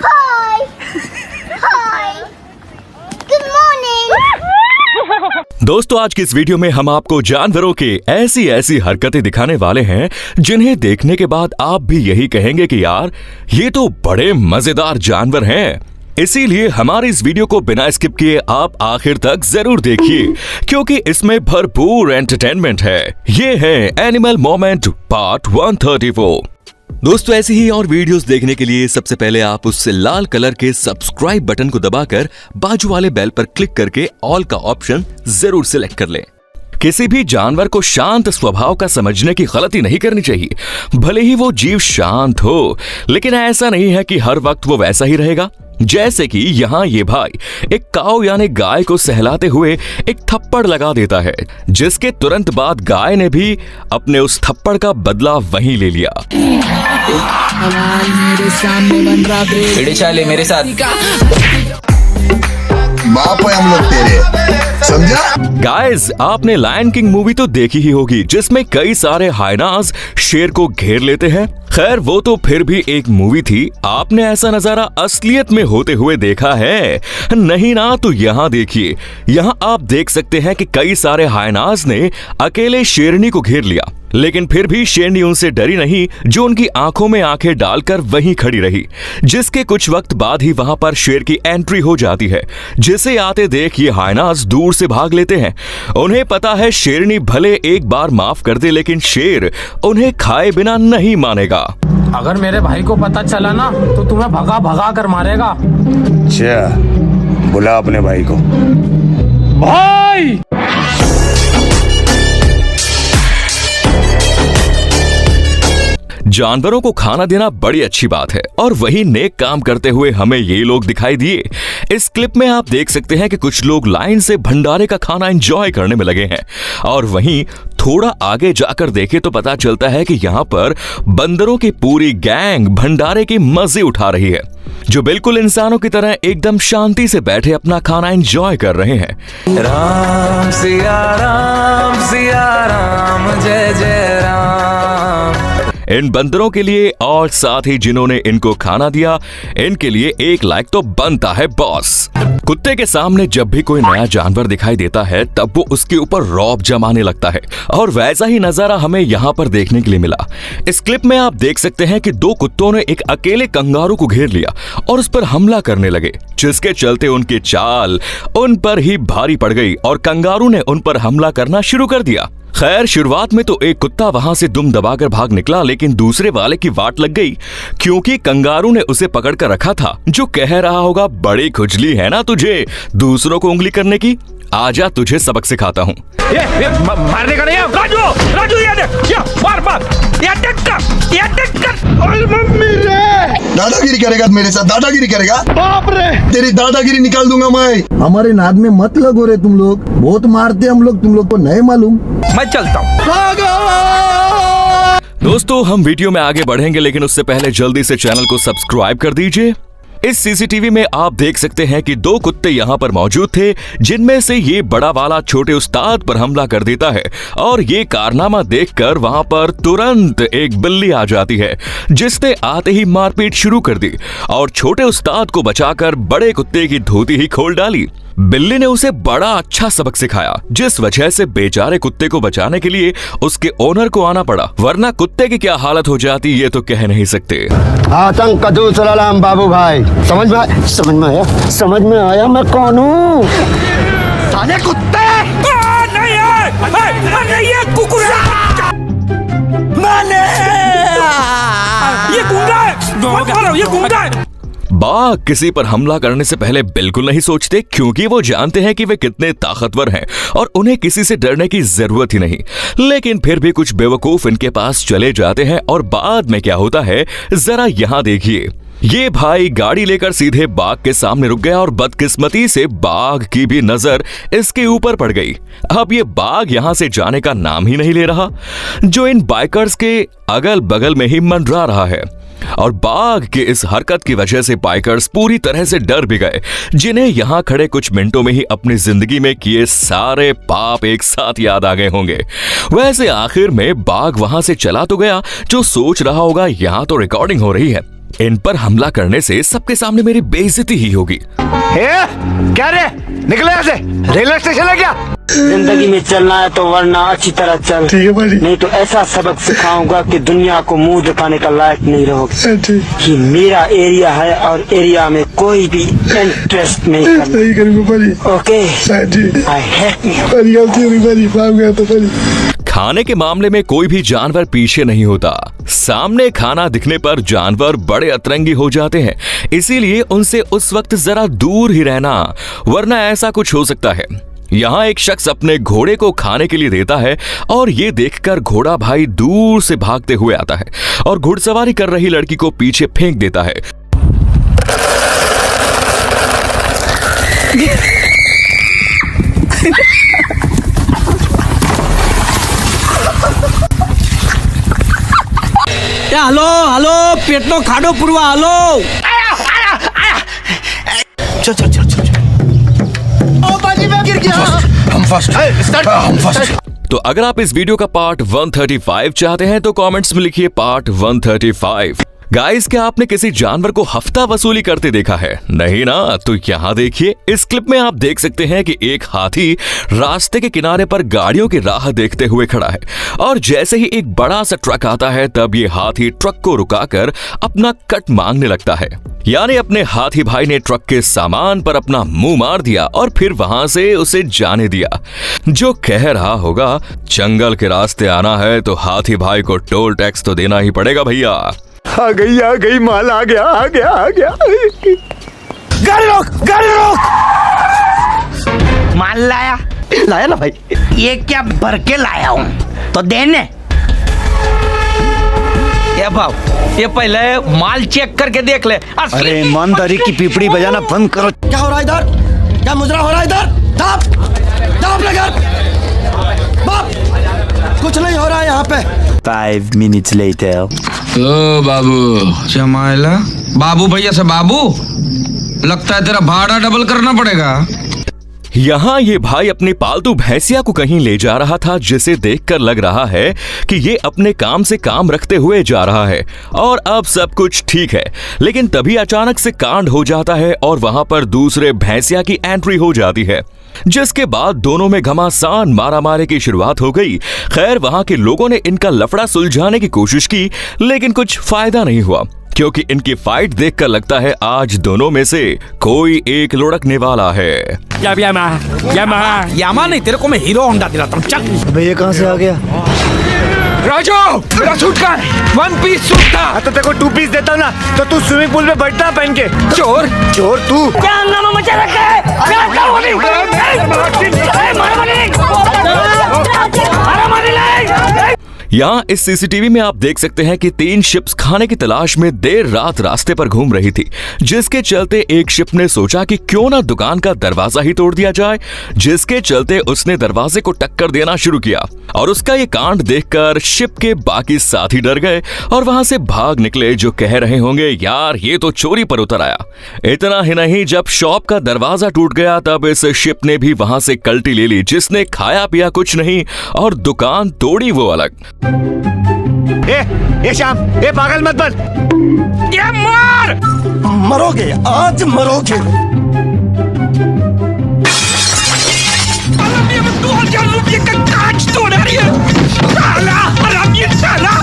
Hi. Hi. Good morning. दोस्तों, आज की इस वीडियो में हम आपको जानवरों के ऐसी ऐसी हरकतें दिखाने वाले हैं जिन्हें देखने के बाद आप भी यही कहेंगे कि यार ये तो बड़े मजेदार जानवर हैं। इसीलिए हमारी इस वीडियो को बिना स्किप किए आप आखिर तक जरूर देखिए, क्योंकि इसमें भरपूर एंटरटेनमेंट है। ये है एनिमल मोमेंट पार्ट 134। दोस्तों, ऐसी ही और वीडियोस देखने के लिए सबसे पहले आप उस लाल कलर के सब्सक्राइब बटन को दबाकर बाजू वाले बेल पर क्लिक करके ऑल का ऑप्शन जरूर सिलेक्ट कर लें। किसी भी जानवर को शांत स्वभाव का समझने की गलती नहीं करनी चाहिए। भले ही वो जीव शांत हो, लेकिन ऐसा नहीं है कि हर वक्त वो वैसा ही रहेगा। जैसे कि यहाँ ये भाई एक काऊ यानी गाय को सहलाते हुए एक थप्पड़ लगा देता है, जिसके तुरंत बाद गाय ने भी अपने उस थप्पड़ का बदला वहीं ले लिया। मेरे साथ बाप है हम लोग तेरे, समझा? गाइस, आपने लायन किंग मूवी तो देखी ही होगी, जिसमें कई सारे हाइनास शेर को घेर लेते हैं। खैर, वो तो फिर भी एक मूवी थी। आपने ऐसा नजारा असलियत में होते हुए देखा है? नहीं ना? तो यहाँ देखिए। यहाँ आप देख सकते हैं कि कई सारे हाइनास ने अकेले शेरनी को घेर लिया, लेकिन फिर भी शेरनी उनसे डरी नहीं, जो उनकी आंखों में आंखें डालकर वहीं खड़ी रही। जिसके कुछ वक्त बाद ही वहां पर शेर की एंट्री हो जाती है, जिसे आते देख ये हाइनास दूर से भाग लेते हैं। उन्हें पता है शेरनी भले एक बार माफ कर दे, लेकिन शेर उन्हें खाए बिना नहीं मानेगा। अगर मेरे भाई को पता चला ना तो तुम्हें भगा भगा कर मारेगा। अच्छा, बुला अपने भाई को। भाई जानवरों को खाना देना बड़ी अच्छी बात है, और वही नेक काम करते हुए हमें ये लोग दिखाई दिए। इस क्लिप में आप देख सकते हैं कि कुछ लोग लाइन से भंडारे का खाना एंजॉय करने में लगे हैं, और वहीं थोड़ा आगे जाकर देखें तो पता चलता है कि यहाँ पर बंदरों की पूरी गैंग भंडारे की मजे उठा रही है, जो बिल्कुल इंसानों की तरह एकदम शांति से बैठे अपना खाना एंजॉय कर रहे हैं। राम सिया राम जय जय राम। इन बंदरों के लिए और साथ ही जिन्होंने इनको खाना दिया, इनके लिए एक लाइक तो बनता है बॉस। कुत्ते के सामने जब भी कोई नया जानवर दिखाई देता है, तब वो उसके ऊपर रौब जमाने लगता है, और वैसा ही नजारा हमें यहाँ पर देखने के लिए मिला। इस क्लिप में आप देख सकते हैं कि दो कुत्तों ने एक अकेले कंगारू को घेर लिया और उस पर हमला करने लगे, जिसके चलते उनकी चाल उन पर ही भारी पड़ गई और कंगारू ने उन पर हमला करना शुरू कर दिया। खैर, शुरुआत में तो एक कुत्ता वहां से दुम दबाकर भाग निकला, लेकिन दूसरे वाले की वाट लग गई, क्योंकि कंगारू ने उसे पकड़ कर रखा था, जो कह रहा होगा बड़ी खुजली है ना तुझे दूसरों को उंगली करने की, आजा तुझे सबक सिखाता हूँ। ये मारने का नहीं है। राजू राजू ये देख, ये मार ये देख कर। ओए मम्मी रे, दादागिरी करेगा मेरे साथ? दादागिरी करेगा? बाप रे, तेरी दादागिरी निकाल दूंगा मैं। हमारे नाद में मत लगो रे, तुम लोग बहुत मारते हम लोग, तुम लोग को नहीं मालूम। मैं चलता हूँ। दोस्तों, हम वीडियो में आगे बढ़ेंगे, लेकिन उससे पहले जल्दी से चैनल को सब्सक्राइब कर दीजिए। इस सीसीटीवी में आप देख सकते हैं कि दो कुत्ते यहाँ पर मौजूद थे, जिनमें से ये बड़ा वाला छोटे उस्ताद पर हमला कर देता है, और ये कारनामा देखकर वहां पर तुरंत एक बिल्ली आ जाती है, जिसने आते ही मारपीट शुरू कर दी और छोटे उस्ताद को बचाकर बड़े कुत्ते की धोती ही खोल डाली। बिल्ली ने उसे बड़ा अच्छा सबक सिखाया, जिस वजह से बेचारे कुत्ते को बचाने के लिए उसके ओनर को आना पड़ा, वरना कुत्ते की क्या हालत हो जाती ये तो कह नहीं सकते। आतंक का दूसरा बाबू भाई, समझ में आया मैं कौन हूँ? साले कुत्ते नहीं है कुकुरा, ये गुंडा है, ये गुंडा है। बाघ किसी पर हमला करने से पहले बिल्कुल नहीं सोचते, क्योंकि वो जानते हैं कि वे कितने ताकतवर हैं और उन्हें किसी से डरने की जरूरत ही नहीं। लेकिन फिर भी कुछ बेवकूफ इनके पास चले जाते हैं, और बाद में क्या होता है जरा यहाँ देखिए। ये भाई गाड़ी लेकर सीधे बाघ के सामने रुक गया, और बदकिस्मती से बाघ की भी नजर इसके ऊपर पड़ गई। अब ये बाघ यहाँ से जाने का नाम ही नहीं ले रहा, जो इन बाइकर्स के अगल बगल में ही मंडरा रहा है। और बाघ की इस हरकत की वजह से बाइकर्स पूरी तरह से डर भी गए, जिन्हें यहाँ खड़े कुछ मिनटों में ही अपनी जिंदगी में किए सारे पाप एक साथ याद आ गए होंगे। वैसे आखिर में बाघ वहां से चला तो गया, जो सोच रहा होगा यहाँ तो रिकॉर्डिंग हो रही है, इन पर हमला करने से सबके सामने मेरी बेइज्जती ही होगी। क्या रे, निकले यहाँ से, रेलवे स्टेशन है क्या? जिंदगी में चलना है तो वरना अच्छी तरह चल, ठीक है भाई। नहीं तो ऐसा सबक सिखाऊंगा कि दुनिया को मुंह दिखाने का लायक नहीं रहोगे। ठीक ये मेरा एरिया है और एरिया में कोई भी इंटरेस्ट नहीं करना। सही करूँगा भाई। ओके, ठीक आई हेट यू। भाई, गलती हो गई भाई, भाग गया तो भाई। खाने के मामले में कोई भी जानवर पीछे नहीं होता। सामने खाना दिखने पर जानवर बड़े अतरंगी हो जाते हैं, इसीलिए उनसे उस वक्त जरा दूर ही रहना, वरना ऐसा कुछ हो सकता है। यहाँ एक शख्स अपने घोड़े को खाने के लिए देता है और ये देखकर घोड़ा भाई दूर से भागते हुए आता है और घुड़सवारी कर रही लड़की को पीछे फेंक देता है। હાલો હાલો પેટનો ખાડો પૂરવા હાલો। तो अगर आप इस वीडियो का पार्ट 135 चाहते हैं तो कमेंट्स में लिखिए पार्ट 135। गाइस, क्या आपने किसी जानवर को हफ्ता वसूली करते देखा है? नहीं ना? तो यहाँ देखिए, इस क्लिप में आप देख सकते हैं कि एक हाथी रास्ते के किनारे पर गाड़ियों की राह देखते हुए खड़ा है और जैसे ही एक बड़ा सा ट्रक आता है तब ये हाथी ट्रक को रुकाकर अपना कट मांगने लगता है। यानी अपने हाथी भाई ने ट्रक के सामान पर अपना मुंह मार दिया और फिर वहां से उसे जाने दिया। जो कह रहा होगा जंगल के रास्ते आना है तो हाथी भाई को टोल टैक्स तो देना ही पड़ेगा भैया। आ गई, माल आ गया। गाड़ी रोक। माल लाया लाया ना भाई। ये क्या भर के लाया हूँ तो देने। ये भाव, ये पहले माल चेक करके देख ले। अरे ईमानदारी की पीपड़ी बजाना बंद करो। क्या हो रहा है इधर? क्या मुजरा हो रहा है इधर? दाब लगा। बाप, कुछ नहीं हो रहा है यहाँ पे। 5 minutes later। ओ बाबू जमाइला, बाबू भैया से बाबू, लगता है तेरा भाड़ा डबल करना पड़ेगा। यहाँ ये भाई अपनी पालतू भैंसिया को कहीं ले जा रहा था, जिसे देखकर लग रहा है कि ये अपने काम से काम रखते हुए जा रहा है और अब सब कुछ ठीक है। लेकिन तभी अचानक से कांड हो जाता है और वहां पर दूसरे भैंसिया की एंट्री हो जाती है, जिसके बाद दोनों में घमासान मारामारी की शुरुआत हो गई। खैर, वहां के लोगों ने इनका लफड़ा सुलझाने की कोशिश की, लेकिन कुछ फायदा नहीं हुआ क्योंकि इनकी फाइट देखकर लगता है आज दोनों में से कोई एक लुढ़कने वाला है। यामा नहीं, तेरे को मैं हीरो होंडा दिलाता हूँ। चल भैया कहाँ से आ गया? राजू, मेरा सूट का 1 पीस सूट था। तो तेरे को 2 पीस देता ना तो तू स्विमिंग पूल में बैठता पहन के। चोर तू क्या हंगामा मचा रखा है? यहाँ इस सीसीटीवी में आप देख सकते हैं कि 3 शिप्स खाने की तलाश में देर रात रास्ते पर घूम रही थी, जिसके चलते एक शिप ने सोचा कि क्यों ना दुकान का दरवाजा ही तोड़ दिया जाए, जिसके चलते उसने दरवाजे को टक्कर देना शुरू किया और उसका ये कांड देखकर शिप के बाकी साथी डर गए और वहां से भाग निकले, जो कह रहे होंगे यार ये तो चोरी पर उतर आया। इतना ही नहीं, जब शॉप का दरवाजा टूट गया तब इस शिप ने भी वहां से कल्टी ले ली, जिसने खाया पिया कुछ नहीं और दुकान तोड़ी वो अलग। ए श्याम, ए पागल मत बन। ये मार, मरोगे, आज मरोगे। 2000 रुपये का कांच तोड़ रही है। साला हरामी साला।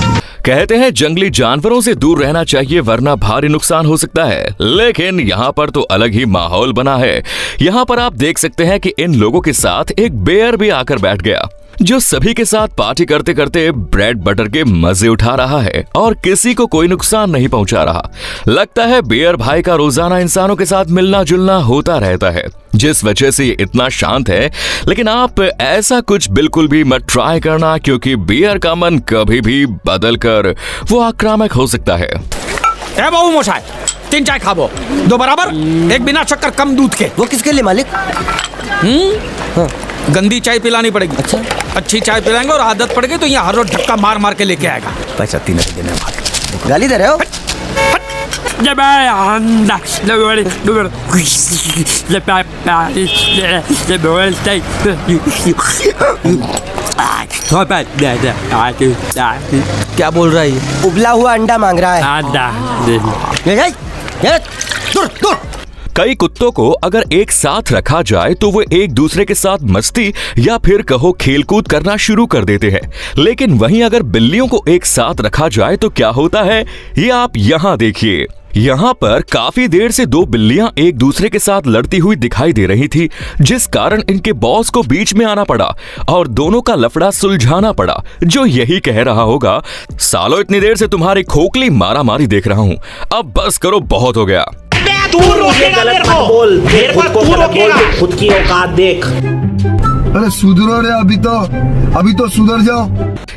कहते हैं जंगली जानवरों से दूर रहना चाहिए वरना भारी नुकसान हो सकता है, लेकिन यहाँ पर तो अलग ही माहौल बना है। यहाँ पर आप देख सकते हैं कि इन लोगों के साथ एक बेयर भी आकर बैठ गया, जो सभी के साथ पार्टी करते करते ब्रेड बटर के मजे उठा रहा है और किसी को कोई नुकसान नहीं पहुंचा रहा। लगता है बेयर भाई का रोजाना इंसानों के साथ मिलना जुलना होता रहता है, जिस वजह से ये इतना शांत है। लेकिन आप ऐसा कुछ बिल्कुल भी मत ट्राई करना, क्योंकि बेयर का मन कभी भी बदल कर वो आक्रामक हो सकता है। ए बाबू मोशाय, 3 चाय खाबो, 2 बराबर, 1 बिना शक्कर कम दूध के। वो किसके लिए मालिक? गंदी चाय पिलानी पड़ेगी। अच्छा, अच्छी चाय पिलाएंगे और आदत पड़ गई तो यहाँ हर रोज धक्का मार मार के लेके आएगा। पैसा 3 देने वाले। गाली दे रहे हो? क्या बोल रहा है ये? उबला हुआ अंडा मांग रहा है। ये, दूर दूर। कई कुत्तों को अगर एक साथ रखा जाए तो वो एक दूसरे के साथ मस्ती या फिर कहो खेलकूद करना शुरू कर देते हैं, लेकिन वहीं अगर बिल्लियों को एक साथ रखा जाए तो क्या होता है, ये आप यहाँ देखिए। यहाँ पर काफी देर से दो बिल्लियां एक दूसरे के साथ लड़ती हुई दिखाई दे रही थी, जिस कारण इनके बॉस को बीच में आना पड़ा और दोनों का लफड़ा सुलझाना पड़ा, जो यही कह रहा होगा, सालों इतनी देर से तुम्हारी खोखली मारा मारी देख रहा हूँ, अब बस करो, बहुत हो गया। तू रोकेगा मेरे को, बोल मेरे को तू रोकेगा, खुद की औकात देख। अरे सुधरो रे, अभी तो सुधर जाओ।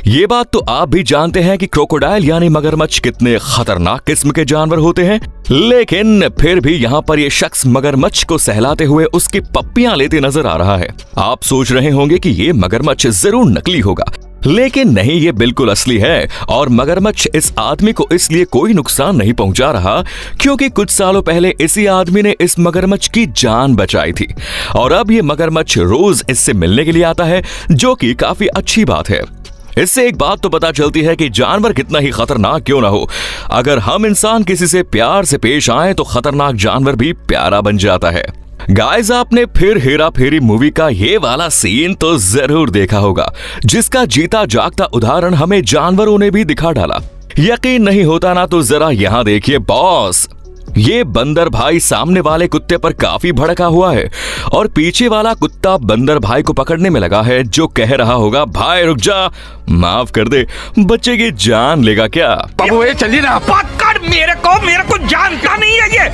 ये बात तो आप भी जानते हैं कि क्रोकोडाइल यानी मगरमच्छ कितने खतरनाक किस्म के जानवर होते हैं, लेकिन फिर भी यहाँ पर ये शख्स मगरमच्छ को सहलाते हुए उसकी पप्पियां लेते नजर आ रहा है। आप सोच रहे होंगे कि ये मगरमच्छ जरूर नकली होगा, लेकिन नहीं, ये बिल्कुल असली है और मगरमच्छ इस आदमी को इसलिए कोई नुकसान नहीं पहुंचा रहा क्योंकि कुछ सालों पहले इसी आदमी ने इस मगरमच्छ की जान बचाई थी और अब ये मगरमच्छ रोज इससे मिलने के लिए आता है, जो कि काफी अच्छी बात है। इससे एक बात तो पता चलती है कि जानवर कितना ही खतरनाक क्यों ना हो, अगर हम इंसान किसी से प्यार से पेश आए तो खतरनाक जानवर भी प्यारा बन जाता है। गाइस, आपने फिर हेरा फेरी मूवी का ये वाला सीन तो जरूर देखा होगा, जिसका जीता जागता उदाहरण हमें जानवरों ने भी दिखा डाला। यकीन नहीं होता ना तो जरा यहाँ देखिए बॉस, ये बंदर भाई सामने वाले कुत्ते पर काफी भड़का हुआ है और पीछे वाला कुत्ता बंदर भाई को पकड़ने में लगा है, जो कह रहा होगा, भाई रुक जा, माफ कर दे, बच्चे की जान लेगा क्या। बाबू ये चलिए ना, पकड़ मेरे को जानता नहीं है ये।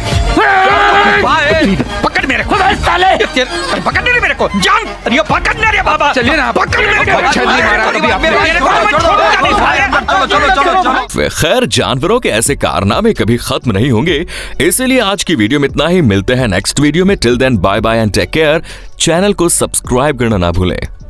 पकड़ मेरे को साले, पकड़ नहीं मेरे को, जान ये पकड़ने रे बाबा, चलिए ना, पकड़ मेरे को। खैर, जानवरों के ऐसे कारनामे कभी खत्म नहीं होंगे, इसलिए आज की वीडियो में इतना ही। मिलते हैं नेक्स्ट वीडियो में। Till then bye bye and take care. Channel को सब्सक्राइब करना ना भूलें।